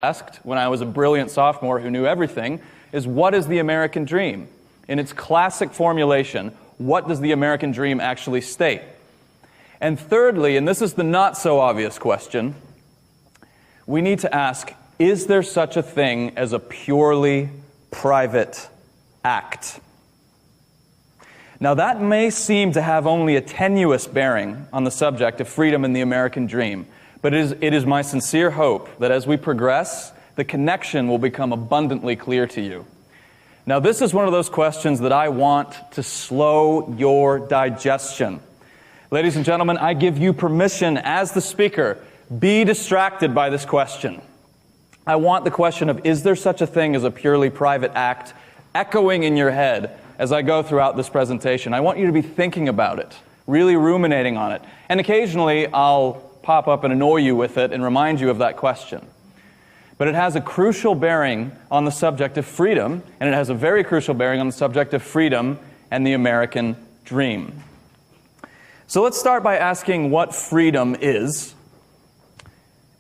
asked when I was a brilliant sophomore who knew everything is, what is the American dream? In its classic formulation, what does the American dream actually state? And thirdly, and this is the not so obvious question, we need to ask, is there such a thing as a purely private act? Now that may seem to have only a tenuous bearing on the subject of freedom in the American dream, but it is my sincere hope that as we progress, the connection will become abundantly clear to you. Now this is one of those questions that I want to slow your digestion. Ladies and gentlemen, I give you permission as the speaker, be distracted by this question. I want the question of, is there such a thing as a purely private act, echoing in your head as I go throughout this presentation. I want you to be thinking about it, really ruminating on it. And occasionally I'll pop up and annoy you with it and remind you of that question. But it has a crucial bearing on the subject of freedom, and it has a very crucial bearing on the subject of freedom and the American dream. So let's start by asking what freedom is,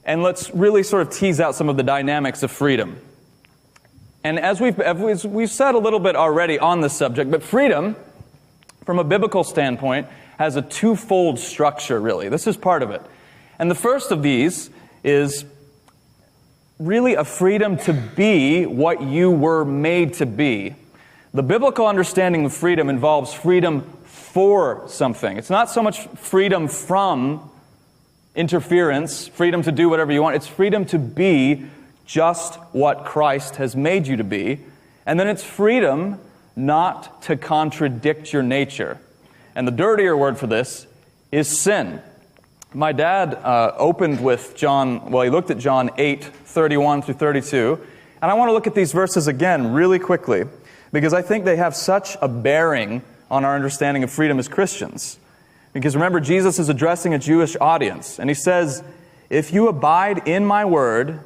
and let's really sort of tease out some of the dynamics of freedom. And as we've said a little bit already on this subject, but freedom, from a biblical standpoint, has a twofold structure, really. This is part of it. And the first of these is really a freedom to be what you were made to be. The biblical understanding of freedom involves freedom for something. It's not so much freedom from interference, freedom to do whatever you want. It's freedom to be just what Christ has made you to be. And then it's freedom not to contradict your nature. And the dirtier word for this is sin. My dad opened with he looked at John 8:31 through 32. And I want to look at these verses again really quickly, because I think they have such a bearing on our understanding of freedom as Christians. Because remember, Jesus is addressing a Jewish audience, and he says, "If you abide in my word,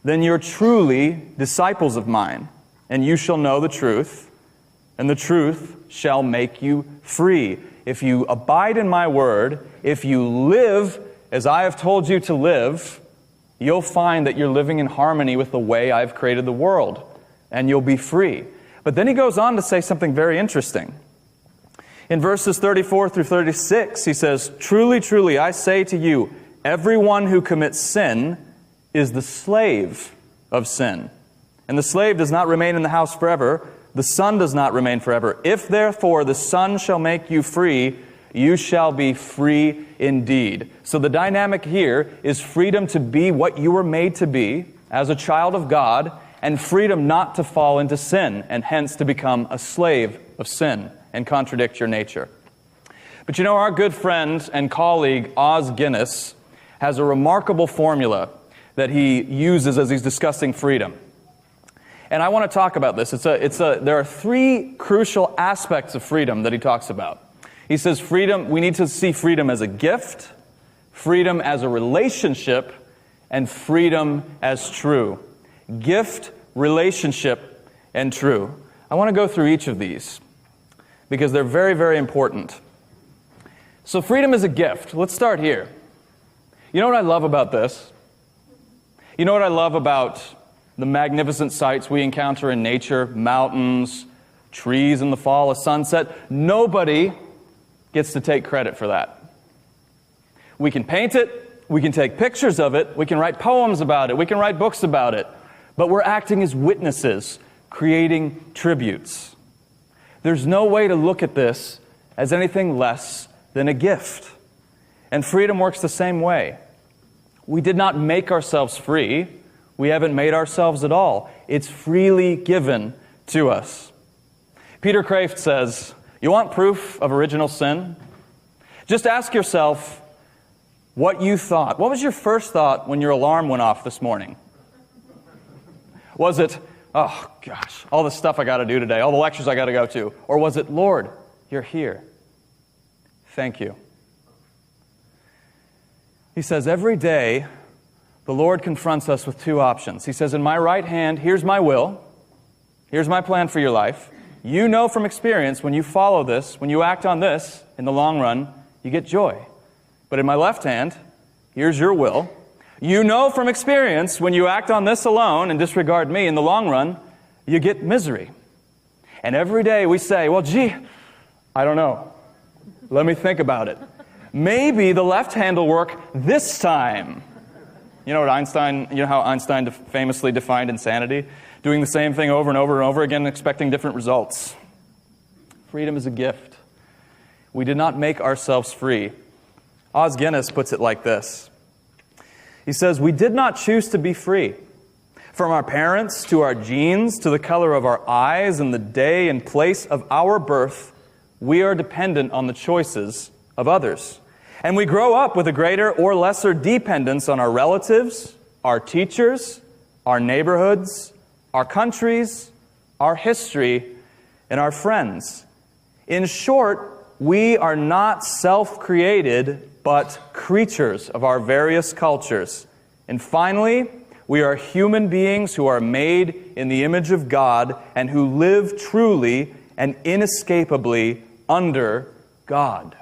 then you're truly disciples of mine, and you shall know the truth, and the truth shall make you free." If you abide in my word, if you live as I have told you to live, you'll find that you're living in harmony with the way I've created the world, and you'll be free. But then he goes on to say something very interesting. In verses 34 through 36, he says, "Truly, truly, I say to you, everyone who commits sin is the slave of sin. And the slave does not remain in the house forever. The Son does not remain forever. If therefore the Son shall make you free, you shall be free indeed." So the dynamic here is freedom to be what you were made to be as a child of God, and freedom not to fall into sin, and hence to become a slave of sin and contradict your nature. But you know, our good friend and colleague Os Guinness has a remarkable formula that he uses as he's discussing freedom. And I want to talk about this. There are three crucial aspects of freedom that he talks about. He says freedom, we need to see freedom as a gift, freedom as a relationship, and freedom as true. Gift, relationship, and true. I want to go through each of these because they're very, very important. So freedom is a gift. Let's start here. You know what I love about this? You know what I love about the magnificent sights we encounter in nature, mountains, trees in the fall, a sunset? Nobody gets to take credit for that. We can paint it, we can take pictures of it, we can write poems about it, we can write books about it, but we're acting as witnesses, creating tributes. There's no way to look at this as anything less than a gift. And freedom works the same way. We did not make ourselves free. We haven't made ourselves at all. It's freely given to us. Peter Kraft says, you want proof of original sin? Just ask yourself what you thought. What was your first thought when your alarm went off this morning? Was it, oh gosh, all the stuff I got to do today, all the lectures I got to go to? Or was it, Lord, you're here. Thank you. He says, every day, the Lord confronts us with two options. He says, in my right hand, here's my will. Here's my plan for your life. You know from experience, when you follow this, when you act on this, in the long run, you get joy. But in my left hand, here's your will. You know from experience, when you act on this alone and disregard me, in the long run, you get misery. And every day we say, well, gee, I don't know. Let me think about it. Maybe the left hand will work this time. You know how Einstein famously defined insanity? Doing the same thing over and over and over again, expecting different results. Freedom is a gift. We did not make ourselves free. Os Guinness puts it like this. He says, we did not choose to be free. From our parents, to our genes, to the color of our eyes, and the day and place of our birth, we are dependent on the choices of others. And we grow up with a greater or lesser dependence on our relatives, our teachers, our neighborhoods, our countries, our history, and our friends. In short, we are not self-created, but creatures of our various cultures. And finally, we are human beings who are made in the image of God and who live truly and inescapably under God.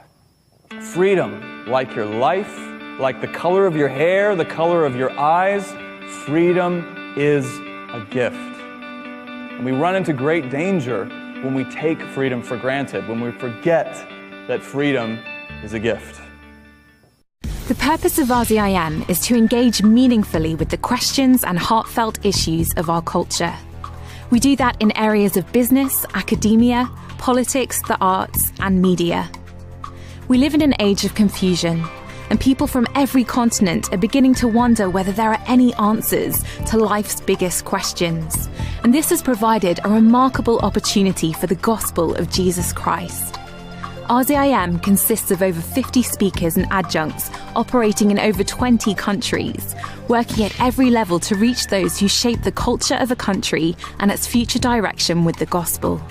Freedom, like your life, like the color of your hair, the color of your eyes, freedom is a gift. And we run into great danger when we take freedom for granted, when we forget that freedom is a gift. The purpose of RZIM is to engage meaningfully with the questions and heartfelt issues of our culture. We do that in areas of business, academia, politics, the arts, and media. We live in an age of confusion, and people from every continent are beginning to wonder whether there are any answers to life's biggest questions. And this has provided a remarkable opportunity for the gospel of Jesus Christ. RZIM consists of over 50 speakers and adjuncts operating in over 20 countries, working at every level to reach those who shape the culture of a country and its future direction with the gospel.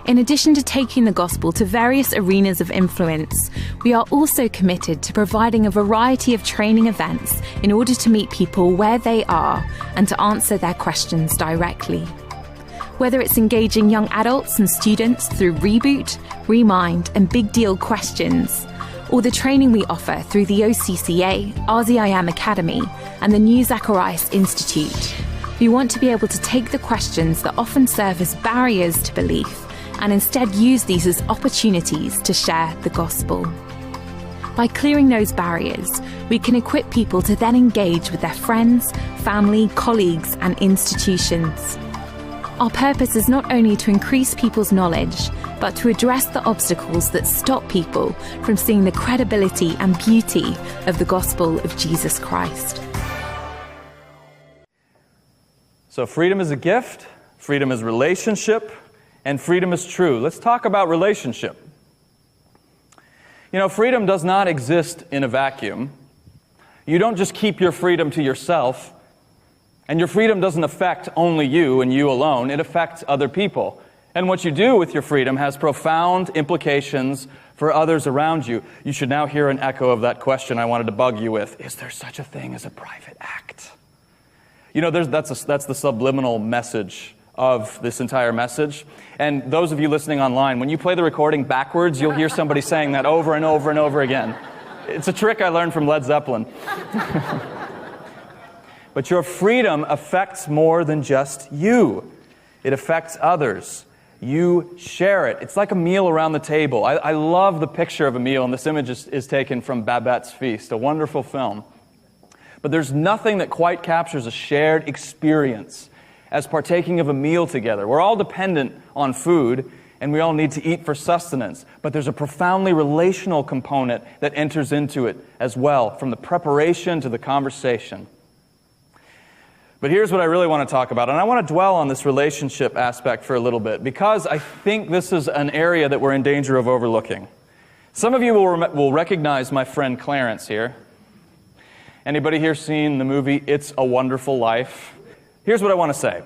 In addition to taking the gospel to various arenas of influence, we are also committed to providing a variety of training events in order to meet people where they are and to answer their questions directly. Whether it's engaging young adults and students through Reboot, Remind, and Big Deal questions, or the training we offer through the OCCA, RZIM Academy, and the new Zacharias Institute, we want to be able to take the questions that often serve as barriers to belief and instead use these as opportunities to share the gospel. By clearing those barriers, we can equip people to then engage with their friends, family, colleagues, and institutions. Our purpose is not only to increase people's knowledge, but to address the obstacles that stop people from seeing the credibility and beauty of the gospel of Jesus Christ. So freedom is a gift, freedom is relationship, and freedom is true. Let's talk about relationship. You know, freedom does not exist in a vacuum. You don't just keep your freedom to yourself, and your freedom doesn't affect only you and you alone. It affects other people. And what you do with your freedom has profound implications for others around you. You should now hear an echo of that question I wanted to bug you with. Is there such a thing as a private act? You know, that's the subliminal message of this entire message. And those of you listening online, when you play the recording backwards, you'll hear somebody saying that over and over and over again. It's a trick I learned from Led Zeppelin. But your freedom affects more than just you. It affects others. You share it. It's like a meal around the table. I love the picture of a meal, and this image is taken from Babette's Feast, a wonderful film. But there's nothing that quite captures a shared experience as partaking of a meal together. We're all dependent on food, and we all need to eat for sustenance. But there's a profoundly relational component that enters into it as well, from the preparation to the conversation. But here's what I really want to talk about, and I want to dwell on this relationship aspect for a little bit, because I think this is an area that we're in danger of overlooking. Some of you will recognize my friend Clarence here. Anybody here seen the movie It's a Wonderful Life? Here's what I want to say.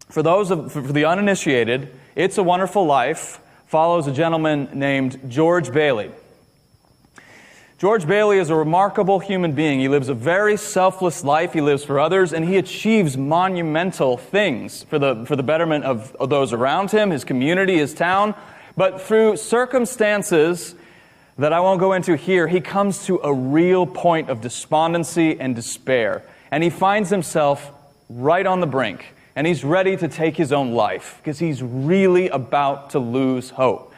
For the uninitiated, It's a Wonderful Life follows a gentleman named George Bailey. George Bailey is a remarkable human being. He lives a very selfless life. He lives for others, and he achieves monumental things for the betterment of those around him, his community, his town. But through circumstances that I won't go into here, he comes to a real point of despondency and despair. And he finds himself right on the brink. And he's ready to take his own life because he's really about to lose hope.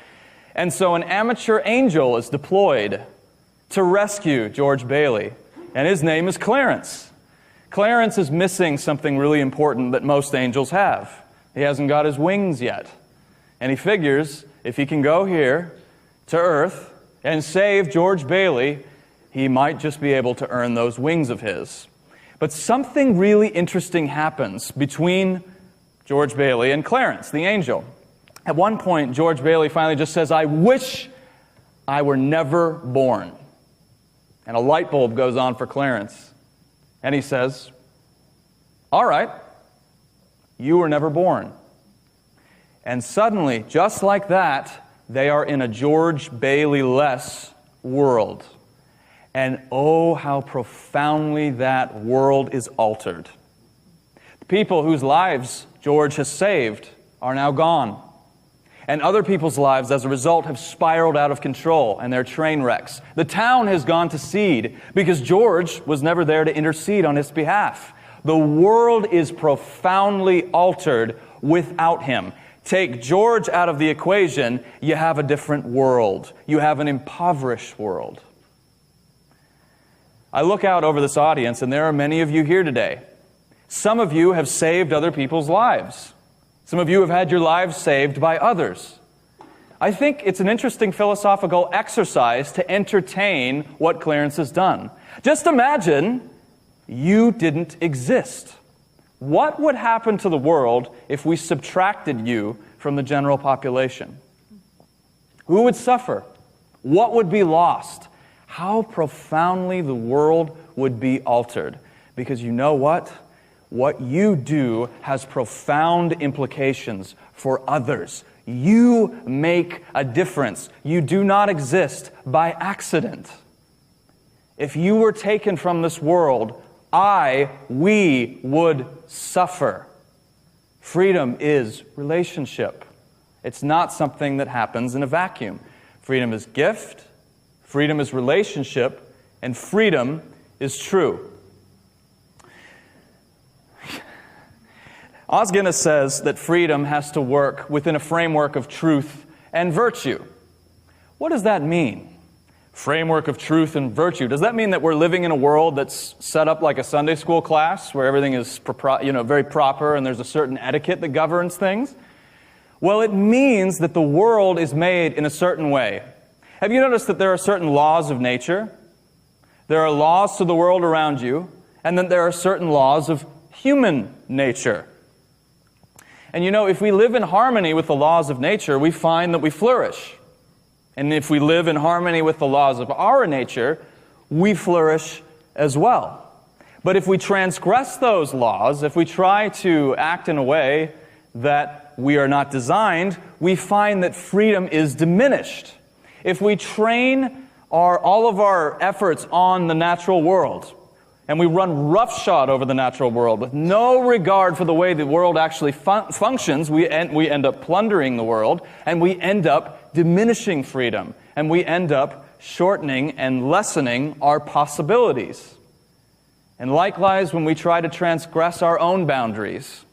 And so an amateur angel is deployed to rescue George Bailey. And his name is Clarence. Clarence is missing something really important that most angels have. He hasn't got his wings yet. And he figures if he can go here to Earth and save George Bailey, he might just be able to earn those wings of his. But something really interesting happens between George Bailey and Clarence, the angel. At one point, George Bailey finally just says, "I wish I were never born." And a light bulb goes on for Clarence. And he says, "All right, you were never born." And suddenly, just like that, they are in a George Bailey-less world. And oh, how profoundly that world is altered. The people whose lives George has saved are now gone. And other people's lives, as a result, have spiraled out of control, and they're train wrecks. The town has gone to seed because George was never there to intercede on his behalf. The world is profoundly altered without him. Take George out of the equation, you have a different world. You have an impoverished world. I look out over this audience, and there are many of you here today. Some of you have saved other people's lives. Some of you have had your lives saved by others. I think it's an interesting philosophical exercise to entertain what Clarence has done. Just imagine you didn't exist. What would happen to the world if we subtracted you from the general population? Who would suffer? What would be lost? How profoundly the world would be altered. Because you know what? What you do has profound implications for others. You make a difference. You do not exist by accident. If you were taken from this world, we would suffer. Freedom is relationship. It's not something that happens in a vacuum. Freedom is gift, freedom is relationship, and freedom is true. Os Guinness says that freedom has to work within a framework of truth and virtue. What does that mean? Framework of truth and virtue. Does that mean that we're living in a world that's set up like a Sunday school class where everything is very proper and there's a certain etiquette that governs things? Well, it means that the world is made in a certain way. Have you noticed that there are certain laws of nature? There are laws to the world around you, and then there are certain laws of human nature. And if we live in harmony with the laws of nature, we find that we flourish. And if we live in harmony with the laws of our nature, we flourish as well. But if we transgress those laws, if we try to act in a way that we are not designed, we find that freedom is diminished. If we train all of our efforts on the natural world, and we run roughshod over the natural world with no regard for the way the world actually functions, we end up plundering the world, and we end up diminishing freedom, and we end up shortening and lessening our possibilities. And likewise, when we try to transgress our own boundaries,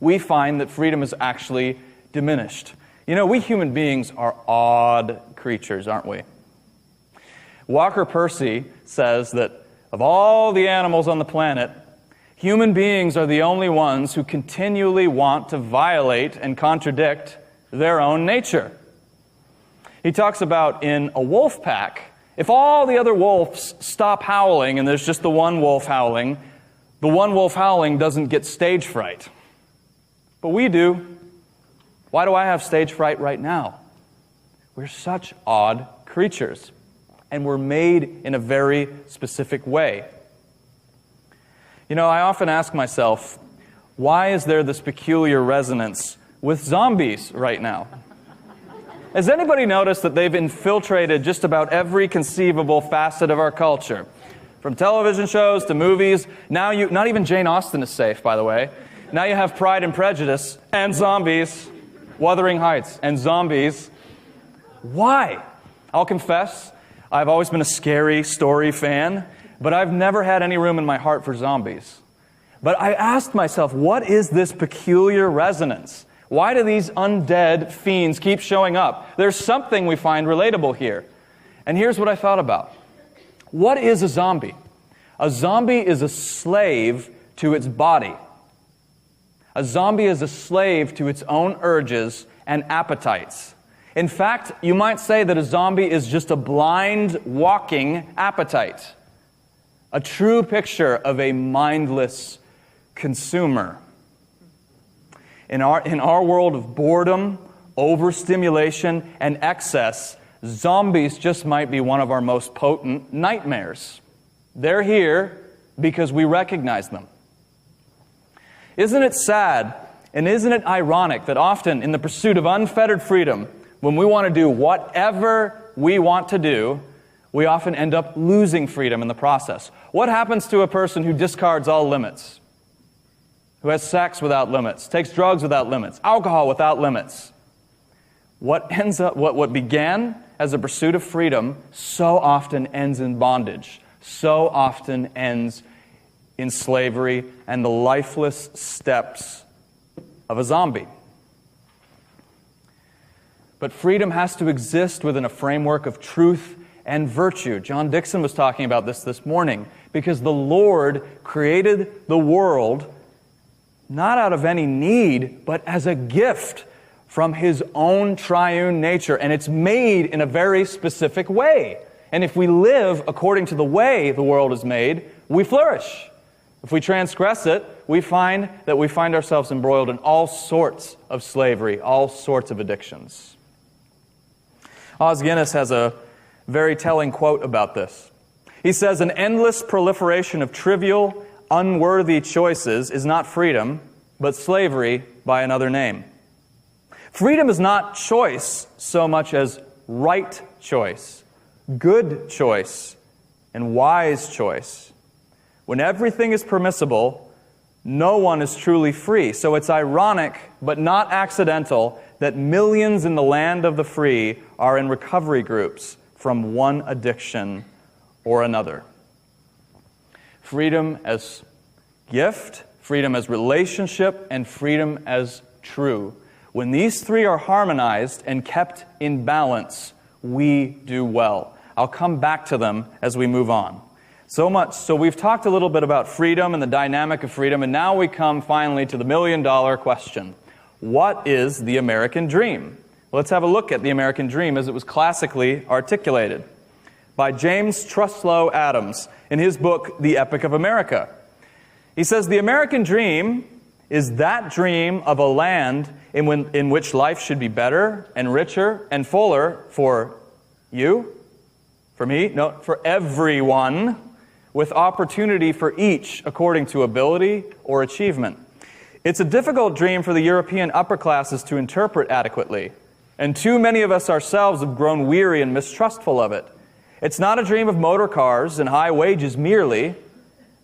we find that freedom is actually diminished. We human beings are odd creatures, aren't we? Walker Percy says that of all the animals on the planet, human beings are the only ones who continually want to violate and contradict their own nature. He talks about in a wolf pack, if all the other wolves stop howling and there's just the one wolf howling, the one wolf howling doesn't get stage fright. But we do. Why do I have stage fright right now? We're such odd creatures. And we're made in a very specific way. I often ask myself, why is there this peculiar resonance with zombies right now? Has anybody noticed that they've infiltrated just about every conceivable facet of our culture? From television shows to movies. Now not even Jane Austen is safe, by the way. Now you have Pride and Prejudice and zombies, Wuthering Heights and zombies. Why? I'll confess, I've always been a scary story fan, but I've never had any room in my heart for zombies. But I asked myself, what is this peculiar resonance? Why do these undead fiends keep showing up? There's something we find relatable here. And here's what I thought about. What is a zombie? A zombie is a slave to its body. A zombie is a slave to its own urges and appetites. In fact, you might say that a zombie is just a blind, walking appetite. A true picture of a mindless consumer. In our world of boredom, overstimulation, and excess, zombies just might be one of our most potent nightmares. They're here because we recognize them. Isn't it sad and isn't it ironic that often in the pursuit of unfettered freedom, when we want to do whatever we want to do, we often end up losing freedom in the process? What happens to a person who discards all limits? Who has sex without limits, takes drugs without limits, alcohol without limits? What began as a pursuit of freedom so often ends in bondage, so often ends in slavery and the lifeless steps of a zombie. But freedom has to exist within a framework of truth and virtue. John Dixon was talking about this morning, because the Lord created the world not out of any need, but as a gift from His own triune nature. And it's made in a very specific way. And if we live according to the way the world is made, we flourish. If we transgress it, we find ourselves embroiled in all sorts of slavery, all sorts of addictions. Os Guinness has a very telling quote about this. He says, "An endless proliferation of trivial, unworthy choices is not freedom, but slavery by another name." Freedom is not choice so much as right choice, good choice, and wise choice. When everything is permissible, no one is truly free. So it's ironic, but not accidental, that millions in the land of the free are in recovery groups from one addiction or another. Freedom as gift, freedom as relationship, and freedom as true. When these three are harmonized and kept in balance, we do well. I'll come back to them as we move on. So we've talked a little bit about freedom and the dynamic of freedom, and now we come finally to the million-dollar question. What is the American dream? Let's have a look at the American dream as it was classically articulated by James Truslow Adams in his book, The Epic of America. He says, "The American dream is that dream of a land in which life should be better and richer and fuller for you, for me, no, for everyone, with opportunity for each according to ability or achievement. It's a difficult dream for the European upper classes to interpret adequately, and too many of us ourselves have grown weary and mistrustful of it. It's not a dream of motor cars and high wages merely,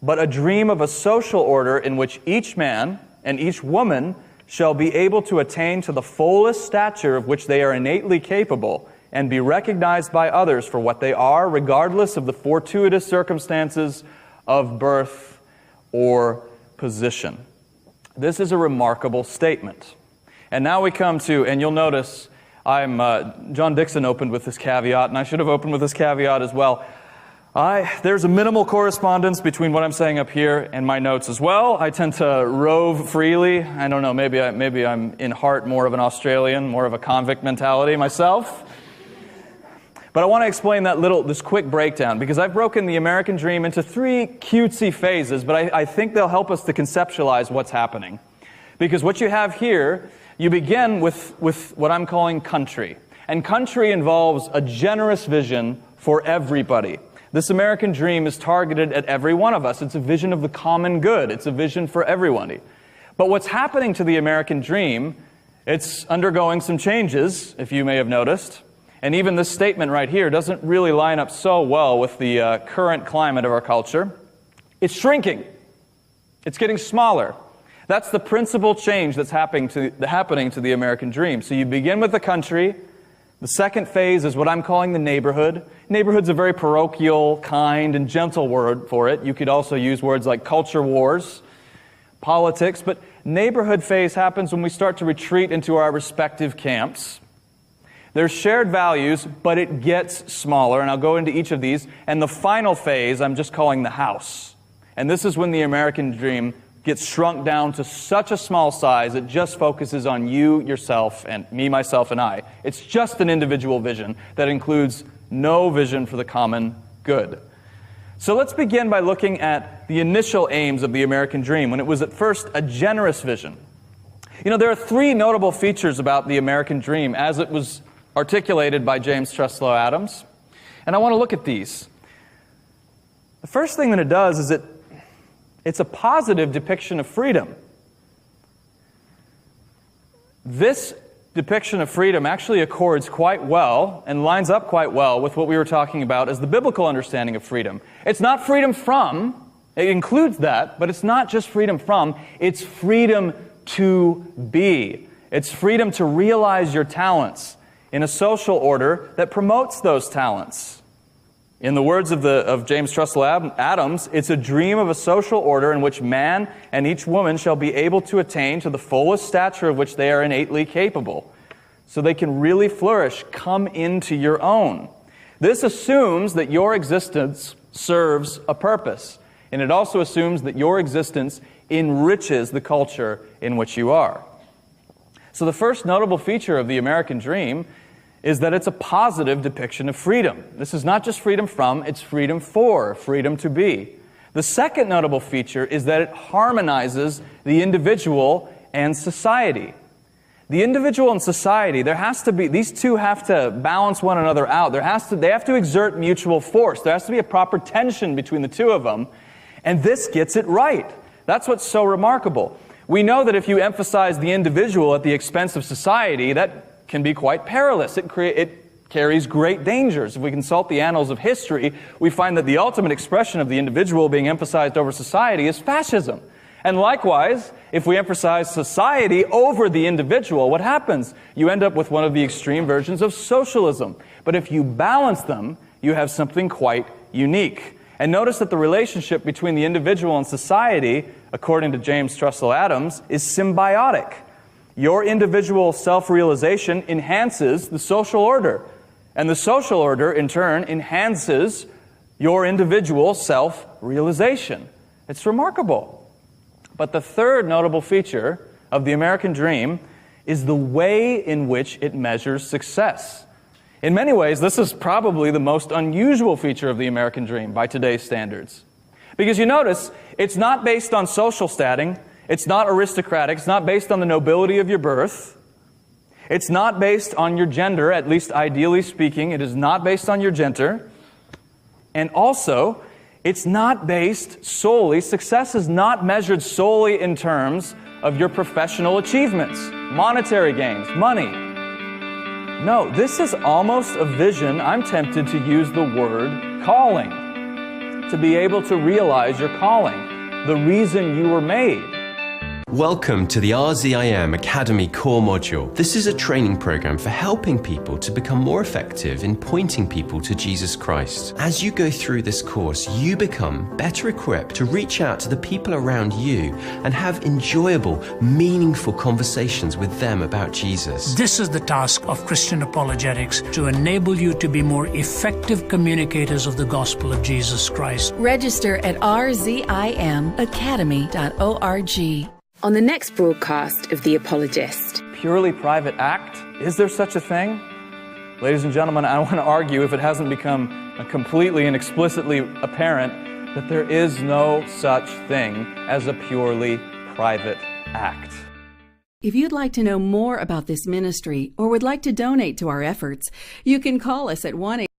but a dream of a social order in which each man and each woman shall be able to attain to the fullest stature of which they are innately capable and be recognized by others for what they are, regardless of the fortuitous circumstances of birth or position." This is a remarkable statement. And now we come to, and you'll notice, John Dixon opened with this caveat, and I should have opened with this caveat as well. There's a minimal correspondence between what I'm saying up here and my notes as well. I tend to rove freely. I don't know, maybe I'm in heart more of an Australian, more of a convict mentality myself. But I want to explain this quick breakdown, because I've broken the American dream into three cutesy phases, but I think they'll help us to conceptualize what's happening. Because what you have here, you begin with what I'm calling country. And country involves a generous vision for everybody. This American dream is targeted at every one of us. It's a vision of the common good. It's a vision for everyone. But what's happening to the American dream, it's undergoing some changes, if you may have noticed. And even this statement right here doesn't really line up so well with the current climate of our culture. It's shrinking. It's getting smaller. That's the principal change that's happening to the American dream. So you begin with the country The second phase is what I'm calling the neighborhood. Neighborhood's a very parochial, kind, and gentle word for it. You could also use words like culture wars, politics, but neighborhood phase happens when we start to retreat into our respective camps. There's shared values, but it gets smaller, and I'll go into each of these. And the final phase, I'm just calling the house. And this is when the American dream gets shrunk down to such a small size, it just focuses on you, yourself, and me, myself, and I. It's just an individual vision that includes no vision for the common good. So let's begin by looking at the initial aims of the American dream, when it was at first a generous vision. You know, there are three notable features about the American dream as it was articulated by James Truslow Adams, and I want to look at these. The first thing that it does is it's a positive depiction of freedom. This depiction of freedom actually accords quite well and lines up quite well with what we were talking about as the biblical understanding of freedom. It's not freedom from, it includes that, but it's not just freedom from, it's freedom to be. It's freedom to realize your talents in a social order that promotes those talents. In the words of James Truslow Adams, it's a dream of a social order in which man and each woman shall be able to attain to the fullest stature of which they are innately capable, so they can really flourish, come into your own. This assumes that your existence serves a purpose, and it also assumes that your existence enriches the culture in which you are. So the first notable feature of the American dream is that it's a positive depiction of freedom. This is not just freedom from, it's freedom for, freedom to be. The second notable feature is that it harmonizes the individual and society. The individual and society, these two have to balance one another out. They have to exert mutual force. There has to be a proper tension between the two of them, and this gets it right. That's what's so remarkable. We know that if you emphasize the individual at the expense of society, that can be quite perilous. It carries great dangers. If we consult the annals of history, we find that the ultimate expression of the individual being emphasized over society is fascism. And likewise, if we emphasize society over the individual, what happens? You end up with one of the extreme versions of socialism. But if you balance them, you have something quite unique. And notice that the relationship between the individual and society, according to James Truslow Adams, is symbiotic. Your individual self-realization enhances the social order, and the social order, in turn, enhances your individual self-realization. It's remarkable. But the third notable feature of the American dream is the way in which it measures success. In many ways, this is probably the most unusual feature of the American dream by today's standards. Because you notice, it's not based on social standing. It's not aristocratic. It's not based on the nobility of your birth. It's not based on your gender, at least ideally speaking. It is not based on your gender. And also, it's not based solely, success is not measured solely in terms of your professional achievements, monetary gains, money. No, this is almost a vision, I'm tempted to use the word calling, to be able to realize your calling, the reason you were made. Welcome to the RZIM Academy Core Module. This is a training program for helping people to become more effective in pointing people to Jesus Christ. As you go through this course, you become better equipped to reach out to the people around you and have enjoyable, meaningful conversations with them about Jesus. This is the task of Christian apologetics, to enable you to be more effective communicators of the gospel of Jesus Christ. Register at rzimacademy.org. On the next broadcast of The Apologist. Purely private act? Is there such a thing? Ladies and gentlemen, I want to argue, if it hasn't become completely and explicitly apparent, that there is no such thing as a purely private act. If you'd like to know more about this ministry or would like to donate to our efforts, you can call us at 1